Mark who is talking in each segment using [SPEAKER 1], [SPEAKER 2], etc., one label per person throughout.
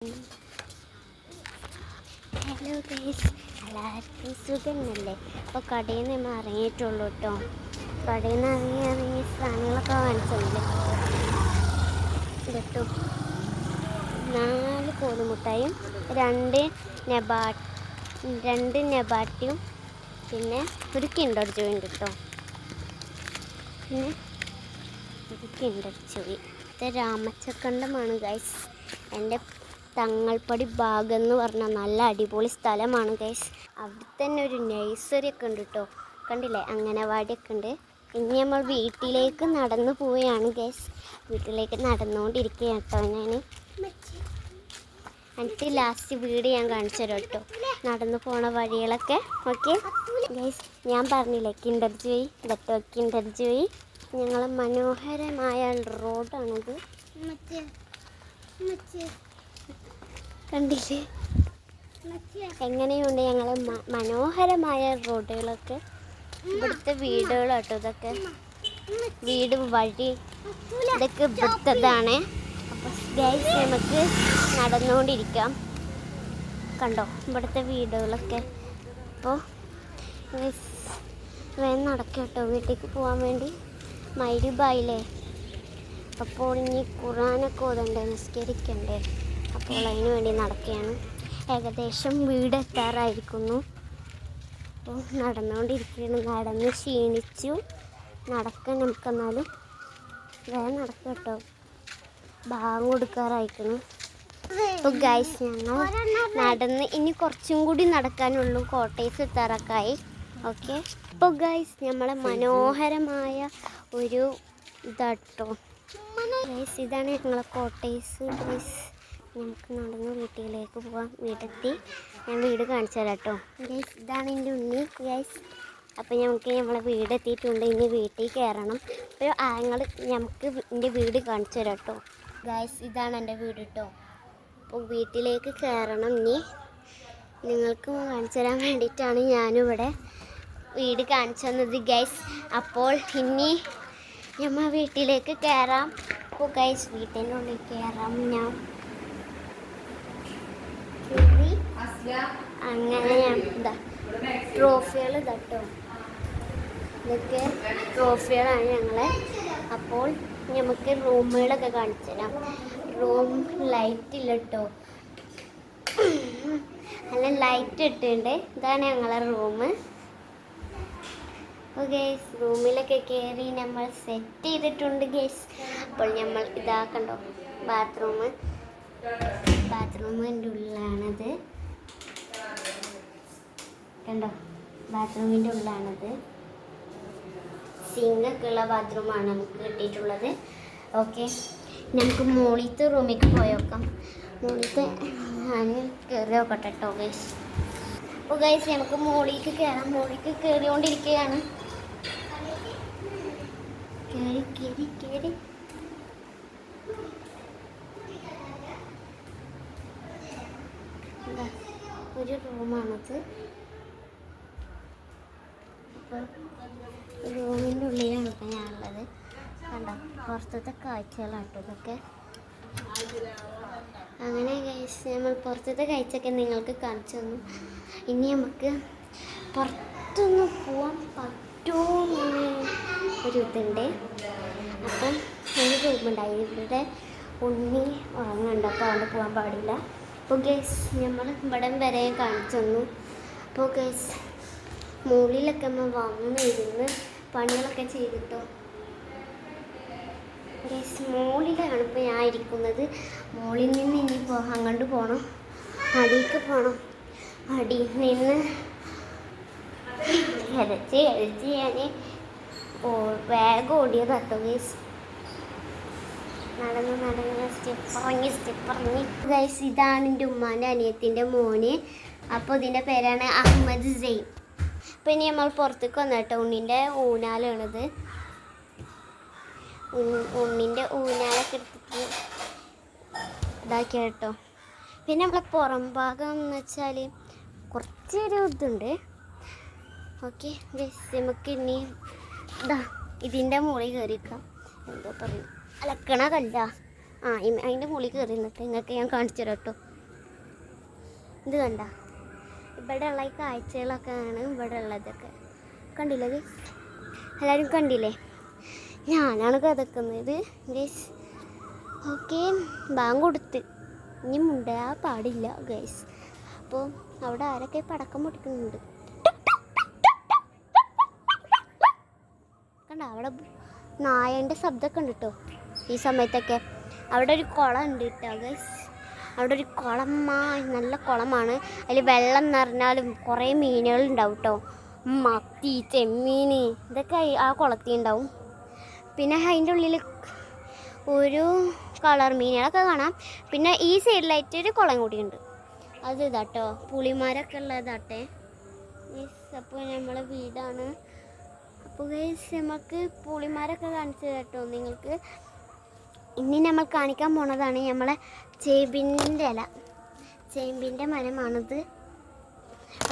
[SPEAKER 1] Hello guys, എല്ലാവർക്കും സുഖമല്ലേ? അപ്പോൾ കടയിൽ നിന്ന് ഇറങ്ങിയിട്ടുള്ളൂ കേട്ടോ. കടയിൽ നിന്ന് ഇറങ്ങി സാധനങ്ങളൊക്കെ വാങ്ങിച്ചല്ലേ കേട്ടോ. 4 കോലുമുട്ടായും 2 നെബാട്ടിയും പിന്നെ ഒരു കിൻഡർ ജോയ് ഉണ്ട് കേട്ടോ. പിന്നെ ഒരു കിൻഡർ ജോയ്. ഇത് രാമച്ചക്കണ്ടമാണ് ഗൈസ്. എൻ്റെ തങ്ങൾപ്പടി ഭാഗം എന്ന് പറഞ്ഞാൽ നല്ല അടിപൊളി സ്ഥലമാണ് ഗൈസ്. അവിടെ തന്നെ ഒരു നഴ്സറിയൊക്കെ ഉണ്ട് കേട്ടോ. കണ്ടില്ലേ, അംഗനവാടിയൊക്കെ ഉണ്ട്. ഇനി നമ്മൾ വീട്ടിലേക്ക് നടന്നു പോവുകയാണ് ഗൈസ്. വീട്ടിലേക്ക് നടന്നുകൊണ്ടിരിക്കുകയാണ് കേട്ടോ. എന്നിട്ട് ലാസ്റ്റ് വീട് ഞാൻ കാണിച്ചു തരാം കേട്ടോ, നടന്നു പോണ വഴികളൊക്കെ. ഓക്കെ ഗൈസ്, ഞാൻ പറഞ്ഞില്ലേ കിൻഡർ ജോയ് കേട്ടോ. കിൻഡർ ജോയ് ഞങ്ങൾ മനോഹരമായ റോഡാണിത്. കണ്ടില്ലേ എങ്ങനെയുണ്ട് ഞങ്ങൾ മനോഹരമായ റോഡുകളൊക്കെ. ഇവിടുത്തെ വീടുകളാട്ടോ ഇതൊക്കെ. വീട് വഴി ഇതൊക്കെ ഇവിടുത്തതാണ്. അപ്പോൾ ഗൈസ് നമുക്ക് നടന്നുകൊണ്ടിരിക്കാം. കണ്ടോ ഇവിടുത്തെ വീടുകളൊക്കെ. അപ്പോൾ വേഗം നടക്കാം കേട്ടോ വീട്ടിലേക്ക് പോകാൻ വേണ്ടി. മഗ്‌രിബായില്ലേ, അപ്പോൾ ഇനി ഖുർആനൊക്കെ ഓതണ്ടേ, നിസ്കരിക്കണ്ടേ. അപ്പോൾ അതിന് വേണ്ടി നടക്കുകയാണ്. ഏകദേശം വീടെത്താറായിരിക്കുന്നു. അപ്പോൾ നടന്നുകൊണ്ടിരിക്കുകയാണ്. നടന്ന് ക്ഷീണിച്ചു. നടക്കാൻ നമുക്കെന്നാലും വേഗം നടക്കാം കേട്ടോ. ബാങ്ക് കൊടുക്കാറായിരിക്കുന്നു. അപ്പോൾ ഗൈസ് ഞങ്ങൾ നടന്ന് ഇനി കുറച്ചും കൂടി നടക്കാനുള്ളൂ. കോട്ടേഴ്സ് എത്താറൊക്കെയായി. ഓക്കെ, അപ്പോൾ ഗൈസ് നമ്മളെ മനോഹരമായ ഒരു ഇതാട്ടോ ഗൈസ്. ഇതാണ് ഞങ്ങളെ കോട്ടേഴ്സ് ഗൈസ്. നമുക്ക് നടന്ന് വീട്ടിലേക്ക് പോകാം. വീടെത്തി ഞാൻ വീട് കാണിച്ചു തരാം കേട്ടോ ഗൈസ്. ഇതാണ് എൻ്റെ ഉണ്ണി ഗൈസ്. അപ്പോൾ നമുക്ക് നമ്മളെ വീടെത്തിയിട്ടുണ്ട്. ഇനി വീട്ടിൽ കയറണം. അപ്പോൾ നമുക്ക് എൻ്റെ വീട് കാണിച്ചു തരാം കേട്ടോ ഗൈസ്. ഇതാണ് എൻ്റെ വീട് കേട്ടോ. അപ്പോൾ വീട്ടിലേക്ക് കയറണം. ഇനി നിങ്ങൾക്ക് കാണിച്ചു തരാൻ വേണ്ടിയിട്ടാണ് ഞാനിവിടെ വീട് കാണിച്ചു തന്നത് ഗൈസ്. അപ്പോൾ ഇനി നമ്മൾ വീട്ടിലേക്ക് കയറാം. അപ്പോൾ ഗൈസ് വീട്ടിൻ്റെ ഉള്ളിൽ കയറാം. ഞാൻ അങ്ങനെ ഞാൻ ട്രോഫികൾ തട്ടോ. ഇതൊക്കെ ട്രോഫികളാണ് ഞങ്ങളെ. അപ്പോൾ നമുക്ക് റൂമുകളൊക്കെ കാണിച്ചു തരാം. റൂം ലൈറ്റ് ഇല്ല കേട്ടോ, നല്ല ലൈറ്റ് ഇട്ടുണ്ട്. ഇതാണ് ഞങ്ങളെ റൂം. ഗൈസ് റൂമിലൊക്കെ കയറി നമ്മൾ സെറ്റ് ചെയ്തിട്ടുണ്ട് ഗൈസ്. അപ്പോൾ നമ്മൾ ഇതാക്കണ്ടോ ബാത്റൂമിൻ്റെ ഉള്ളിലാണത് കണ്ടോ. ബാത്റൂമിൻ്റെ ഉള്ളിലാണത്. സിങ്കൊക്കെ ഉള്ള ബാത്റൂമാണ് നമുക്ക് കിട്ടിയിട്ടുള്ളത്. ഓക്കെ, നമുക്ക് മുകളിലത്തെ റൂമിലേക്ക് പോയേക്കാം. മുകളിലത്തെ ഞാൻ കയറി നോക്കട്ടെ കേട്ടോ ഗൈസ്. അപ്പോൾ ഗൈസ് നമുക്ക് മുകളിലേക്ക് കയറാം. മുകളിലേക്ക് കയറിക്കൊണ്ടിരിക്കുകയാണ്. കയറി ഒരു റൂമാണത്. അപ്പോൾ റൂമിൻ്റെ ഉള്ളിലാണ് ഇപ്പം ഞാനുള്ളത്. കണ്ടോ, പുറത്തത്തെ കാഴ്ചകളാട്ടോ ഇതൊക്കെ. അങ്ങനെ ഗൈസ് നമ്മൾ പുറത്തത്തെ കാഴ്ചയൊക്കെ നിങ്ങൾക്ക് കാണിച്ചു തന്നു. ഇനി നമുക്ക് പുറത്തൊന്ന് പോകാൻ പറ്റുമോ ഒരു ഇതുണ്ട്. അപ്പം ഒരു റൂമുണ്ടായി. ഇവിടെ ഉണ്ണി ഉറങ്ങുന്നുണ്ട്. അപ്പോൾ അവിടെ പോകാൻ പാടില്ല. അപ്പോൾ ഗൈസ് നമ്മൾ ഇവിടം വരെ കാണിച്ചു തന്നു. അപ്പോൾ ഗൈസ് മുകളിലൊക്കെ നമ്മൾ വന്നിരുന്ന് പണികളൊക്കെ ചെയ്തിട്ടോ ഗൈസ്. മുകളിലാണ് ഇപ്പോൾ ഞാൻ ഇരിക്കുന്നത്. മുകളിൽ നിന്ന് ഇനി അങ്ങോട്ട് പോകണം, അടിയിലേക്ക് പോകണം. അടിയിൽ നിന്ന് കളിച്ച് ഞാൻ വേഗം ഓടിയതാട്ടോ ഗൈസ്. നടന്ന് സ്റ്റെപ്പ് ഗൈസ്. ഇതാണ് എൻ്റെ ഉമ്മാൻ്റെ അനിയത്തിൻ്റെ മോന്. അപ്പോൾ ഇതിൻ്റെ പേരാണ് അഹമ്മദ് സെയ്ൻ. അപ്പോൾ ഇനി നമ്മൾ പുറത്തേക്ക് വന്നു കേട്ടോ. ഉണ്ണിൻ്റെ ഊഞ്ഞാലാണിത്. ഉണ്ണിൻ്റെ ഊഞ്ഞാലൊക്കെ എടുത്തിട്ട് ഇതാക്കിയ കേട്ടോ. പിന്നെ നമ്മളെ പുറം ഭാഗം എന്ന് വെച്ചാൽ കുറച്ചൊരു ഇതുണ്ട്. ഓക്കെ ഗൈസ്, നമുക്ക് ഇനി ഇതിൻ്റെ മുകളിൽ കയറിക്കാം. എന്തോ പറയും, അലക്കണ കല്ല. അതിൻ്റെ മുകളിൽ കയറി നിന്നിട്ട് നിങ്ങൾക്ക് ഞാൻ കാണിച്ചു തരാം കേട്ടോ. ഇത് കണ്ട, ഇവിടെ ഉള്ള ഈ കാഴ്ചകളൊക്കെയാണ് ഇവിടെ ഉള്ളതൊക്കെ. കണ്ടില്ലേ ഗൈസ്? എല്ലാവരും കണ്ടില്ലേ? ഞാനാണ് കഥക്കുന്നത് ഗൈസ്. ഓക്കെ, ബാങ്ക് കൊടുത്ത് ഇനി മുണ്ടാൻ പാടില്ല ഗൈസ്. അപ്പോൾ അവിടെ ആരൊക്കെ പടക്കം പൊട്ടിക്കുന്നുണ്ട് കണ്ട, അവിടെ നായൻ്റെ ശബ്ദമൊക്കെ ഉണ്ട് കേട്ടോ ഈ സമയത്തൊക്കെ. അവിടെ ഒരു കുളം ഉണ്ട് കേട്ടോ ഗൈസ്. അവിടെ ഒരു കുളം, നല്ല കുളമാണ്. അതിൽ വെള്ളം നിറഞ്ഞാലും കുറേ മീനുകളുണ്ടാവും കേട്ടോ. മത്തി, ചെമ്മീൻ, ഇതൊക്കെ ആ കുളത്തിൽ ഉണ്ടാവും. പിന്നെ അതിൻ്റെ ഉള്ളിൽ ഒരു കളർ മീനുകളൊക്കെ കാണാം. പിന്നെ ഈ സൈഡിലായിട്ട് ഒരു കുളം കൂടിയുണ്ട്. അത് ഇതാട്ടോ, പുളിമാരൊക്കെ ഉള്ളതാട്ടെ. അപ്പോൾ നമ്മളെ വീടാണ്. അപ്പോൾ ഗൈസ് നമുക്ക് പുളിമാരൊക്കെ കാണിച്ചു കേട്ടോ നിങ്ങൾക്ക്. ഇനി നമ്മൾ കാണിക്കാൻ പോണതാണ് നമ്മളെ ചേമ്പിൻ്റെ ഇല, ചേമ്പിൻ്റെ മരമാണിത്.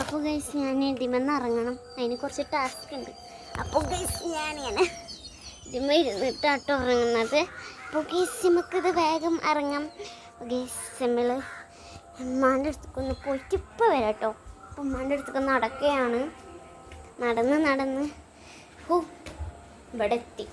[SPEAKER 1] അപ്പോൾ ഗൈസ് ഞാൻ ഇതിമെന്ന് ഇറങ്ങണം, അതിന് കുറച്ച് ടാസ്ക് ഉണ്ട്. അപ്പോൾ ഗൈസ് ഞാനിങ്ങനെ ഇതിമ ഇരുന്നിട്ടാട്ടോ ഇറങ്ങുന്നത്. അപ്പോൾ ഗൈസ് നമുക്കിത് വേഗം ഇറങ്ങാം. ഗൈസ് നമ്മൾ ഉമ്മാൻ്റെ അടുത്തേക്കൊന്ന് പോയിട്ട് ഇപ്പോൾ വരാം കേട്ടോ. അപ്പോൾ ഉമ്മാൻ്റെ അടുത്തേക്ക് നടക്കുകയാണ്. നടന്ന് ഓ ഇവിടെ എത്തി.